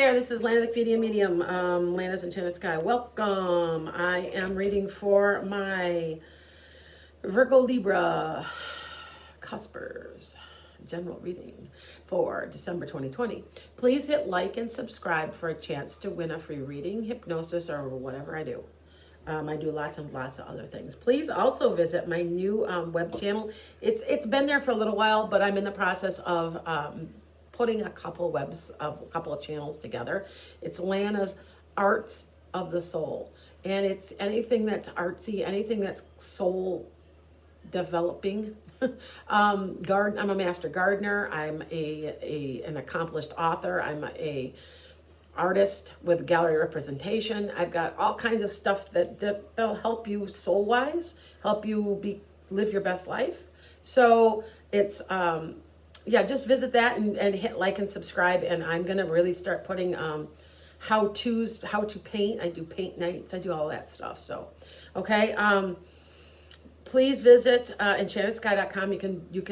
there, this is Lana the Comedian Medium, Lana's Enchanted Sky. Welcome. I am reading for my Virgo Libra Cuspers general reading for December 2020. Please hit like and subscribe for a chance to win a free reading, hypnosis, or whatever I do. I do lots and lots of other things. Please also visit my new web channel. It's been there for a little while, but I'm in the process of putting a couple of channels together. It's Lana's Arts of the Soul, and it's anything that's artsy, anything that's soul developing. I'm a master gardener. I'm an accomplished author. I'm a artist with gallery representation. I've got all kinds of stuff that'll help you soul wise, help you live your best life. So it's just visit that and hit like and subscribe. And I'm gonna really start putting how to paint. I do paint nights. I do all that stuff. So okay. Please visit EnchantedSkye.com. You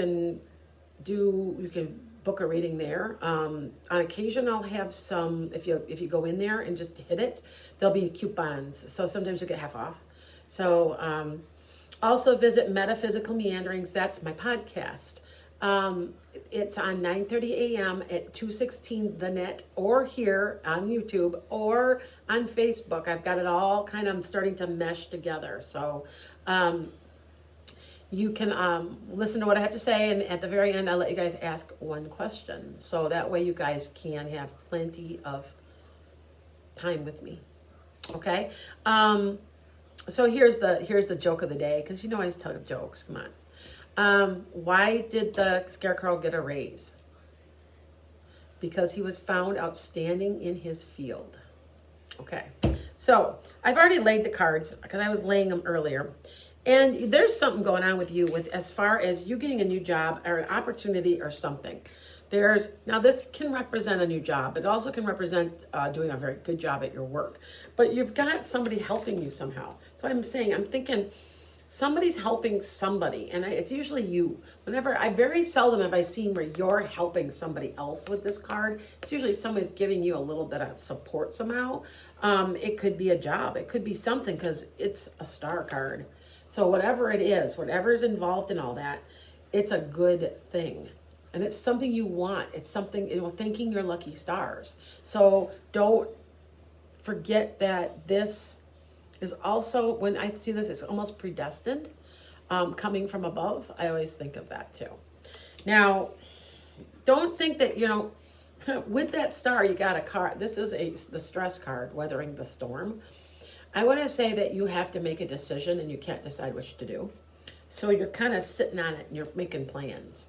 can book a reading there. On occasion, I'll have some, if you go in there and just hit it, there'll be coupons. So sometimes you get half off. So also visit Metaphysical Meanderings. That's my podcast. It's on 9:30 a.m. at 216 The Net, or here on YouTube, or on Facebook. I've got it all kind of starting to mesh together. So you can listen to what I have to say, and at the very end, I'll let you guys ask one question. So that way you guys can have plenty of time with me. Okay? So here's the joke of the day, because you know I always tell jokes. Come on. Why did the scarecrow get a raise? Because he was found outstanding in his field. Okay. So I've already laid the cards, because I was laying them earlier. And there's something going on with you as far as you getting a new job or an opportunity or something. Now this can represent a new job, but it also can represent doing a very good job at your work. But you've got somebody helping you somehow. So I'm thinking somebody's helping somebody, and it's usually you. Very seldom have I seen where you're helping somebody else with this card. It's usually somebody's giving you a little bit of support somehow. It could be a job. It could be something, because it's a star card. So whatever it is, whatever's involved in all that, it's a good thing. And it's something you want. It's something, thanking your lucky stars. So don't forget that this is also, when I see this, it's almost predestined, coming from above. I always think of that too. Now, don't think that, with that star, you got a card. This is the stress card, weathering the storm. I want to say that you have to make a decision and you can't decide what to do. So you're kind of sitting on it and you're making plans.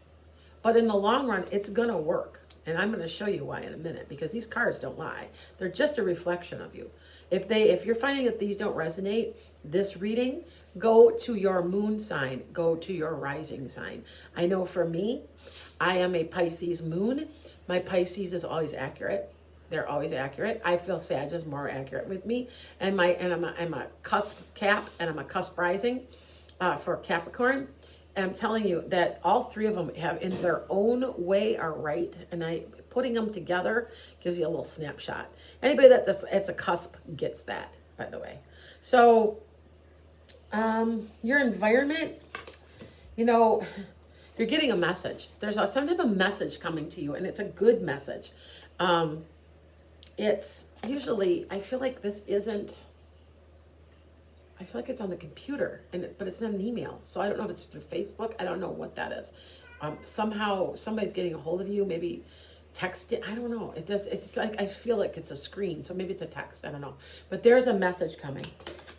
But in the long run, it's going to work. And I'm going to show you why in a minute, because these cards don't lie. They're just a reflection of you. If you're finding that these don't resonate, this reading, go to your moon sign, go to your rising sign. I know for me, I am a Pisces moon. My Pisces is always accurate. They're always accurate. I feel Sag is more accurate with me. And I'm a cusp cap, and I'm a cusp rising for Capricorn. And I'm telling you that all three of them have, in their own way, are right. And putting them together gives you a little snapshot. Anybody it's a cusp gets that, by the way. So your environment, you're getting a message. There's some type of message coming to you, and it's a good message. It's usually, I feel like it's on the computer, but it's not an email. So I don't know if it's through Facebook. I don't know what that is. Somehow somebody's getting a hold of you, maybe text it. I don't know. It's like, I feel like it's a screen. So maybe it's a text. I don't know. But there's a message coming,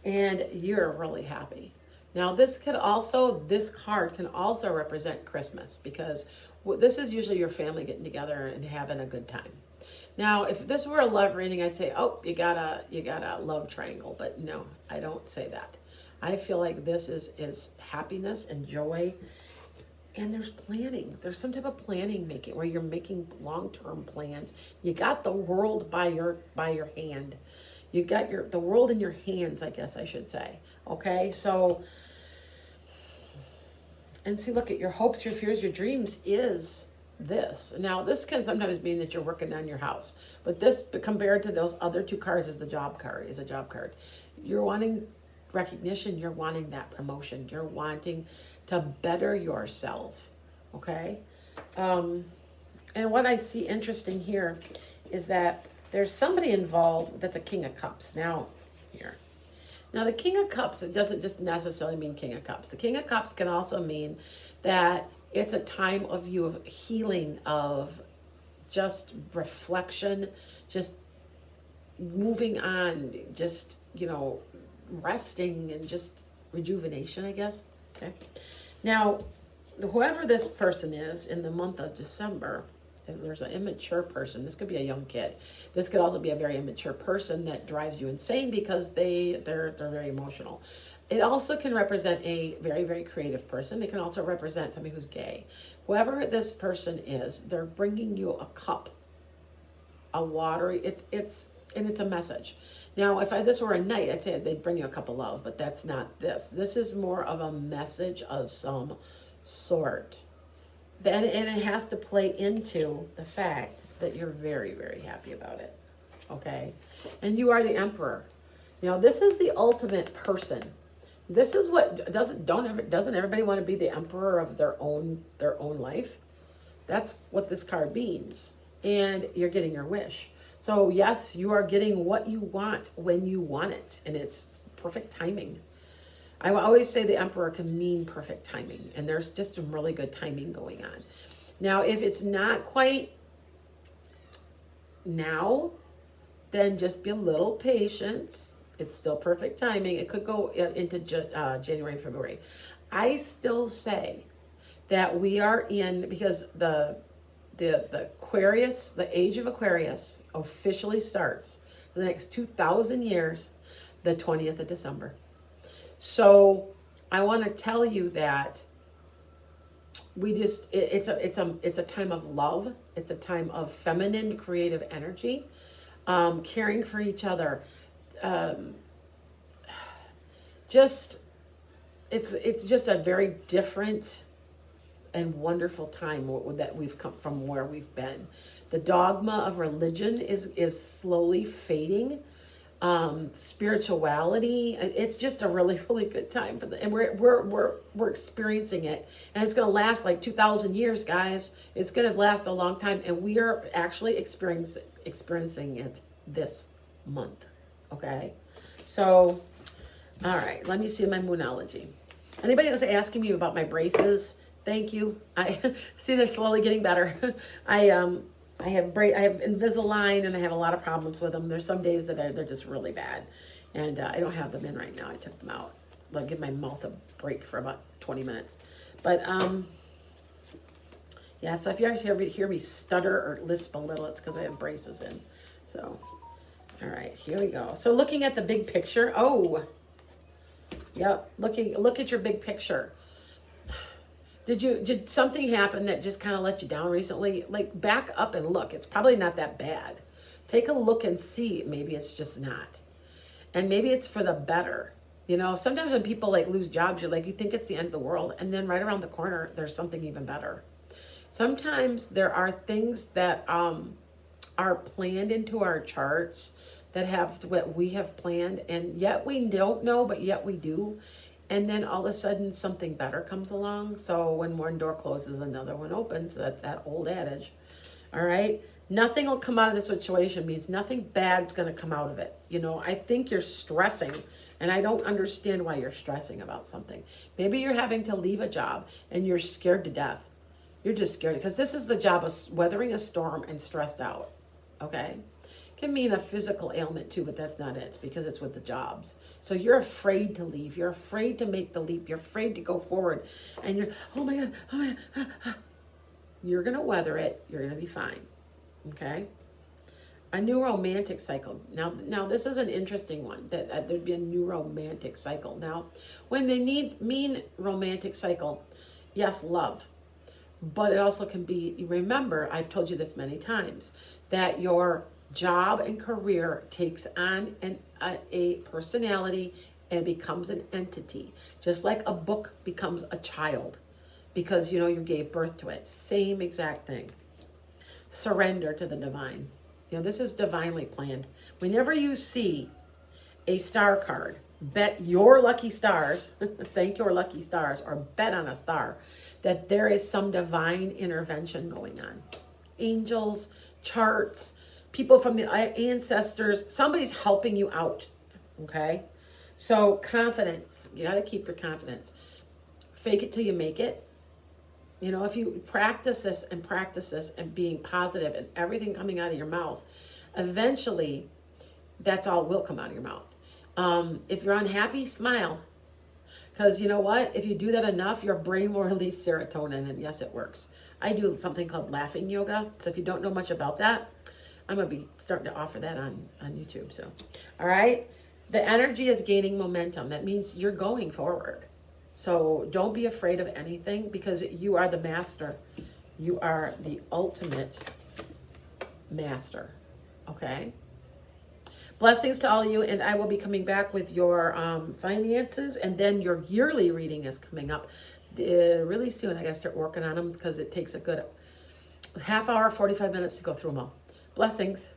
and you're really happy. Now this card can also represent Christmas, because this is usually your family getting together and having a good time. Now, if this were a love reading, I'd say, oh, you got a love triangle. But no, I don't say that. I feel like this is happiness and joy. And there's planning. There's some type of planning making, where you're making long-term plans. You got the world by your hand. You got the world in your hands, I guess I should say. Okay, so, and see, look at your hopes, your fears, your dreams is this. Now, this can sometimes mean that you're working on your house, but this, compared to those other two cards, is a job card. You're wanting recognition. You're wanting that promotion. You're wanting to better yourself. Okay. And what I see interesting here is that there's somebody involved that's a King of Cups. Now, here. Now, the King of Cups, it doesn't just necessarily mean King of Cups. The King of Cups can also mean that it's a time of you of healing, of just reflection, just moving on, just, resting and just rejuvenation, I guess. Okay. Now, whoever this person is in the month of December, if there's an immature person, this could be a young kid. This could also be a very immature person that drives you insane because they're very emotional. It also can represent a very, very creative person. It can also represent somebody who's gay. Whoever this person is, they're bringing you a cup, a watery. It's a message. Now, if this were a knight, I'd say they'd bring you a cup of love, but that's not this. This is more of a message of some sort. And it has to play into the fact that you're very, very happy about it. Okay? And you are the emperor. This is the ultimate person. This is what doesn't everybody want to be the emperor of their own life? That's what this card means. And you're getting your wish. So yes, you are getting what you want when you want it, and it's perfect timing. I always say the emperor can mean perfect timing, and there's just some really good timing going on. Now, if it's not quite now, then just be a little patient. It's still perfect timing. It could go into January, February. I still say that we are in, because the Aquarius, the age of Aquarius officially starts for the next 2,000 years, the 20th of December. So I want to tell you that it's a time of love. It's a time of feminine creative energy, caring for each other. It's just a very different and wonderful time that we've come from, where we've been. The dogma of religion is slowly fading. Spirituality, it's just a really, really good time for and we're experiencing it, and it's going to last like 2,000 years, guys. It's going to last a long time, and we are actually experiencing it this month. Okay, so all right, let me see my moonology. Anybody that's asking me about my braces, thank you. I see they're slowly getting better. I have Invisalign, and I have a lot of problems with them. There's some days that they're just really bad, and I don't have them in right now. I took them out. I'll give my mouth a break for about 20 minutes. But yeah. So if you guys hear me stutter or lisp a little, it's because I have braces in. So, all right, here we go. So looking at the big picture. Oh, yep. Look at your big picture. Did something happen that just kind of let you down recently? Like, back up and look. It's probably not that bad. Take a look and see. Maybe it's just not. And maybe it's for the better. Sometimes when people lose jobs, you think it's the end of the world. And then right around the corner, there's something even better. Sometimes there are things that are planned into our charts that have what we have planned. And yet we don't know, but yet we do. And then all of a sudden something better comes along. So when one door closes, another one opens. That old adage. All right. Nothing will come out of this situation means nothing bad's going to come out of it. I think you're stressing, and I don't understand why you're stressing about something. Maybe you're having to leave a job and you're scared to death. You're just scared because this is the job of weathering a storm and stressed out. Okay. Can mean a physical ailment too, but that's not it, because it's with the jobs. So you're afraid to leave. You're afraid to make the leap. You're afraid to go forward. And you're, oh my God. You're going to weather it. You're going to be fine. Okay? A new romantic cycle. Now this is an interesting one, that there'd be a new romantic cycle. Now, when they mean romantic cycle, yes, love. But it also can be, remember, I've told you this many times, that your job and career takes on a personality and becomes an entity, just like a book becomes a child. because, you gave birth to it. Same exact thing. Surrender to the divine. This is divinely planned. Whenever you see a star card, bet your lucky stars, thank your lucky stars, or bet on a star, that there is some divine intervention going on. Angels, charts, people from the ancestors, somebody's helping you out, okay? So confidence, you got to keep your confidence. Fake it till you make it. If you practice this and being positive and everything coming out of your mouth, eventually that's all will come out of your mouth. If you're unhappy, smile. Because you know what? If you do that enough, your brain will release serotonin, and yes, it works. I do something called laughing yoga. So if you don't know much about that, I'm going to be starting to offer that on YouTube. So, all right. The energy is gaining momentum. That means you're going forward. So don't be afraid of anything, because you are the master. You are the ultimate master. Okay. Blessings to all of you, and I will be coming back with your finances, and then your yearly reading is coming up really soon. I got to start working on them because it takes a good half hour, 45 minutes to go through them all. Blessings.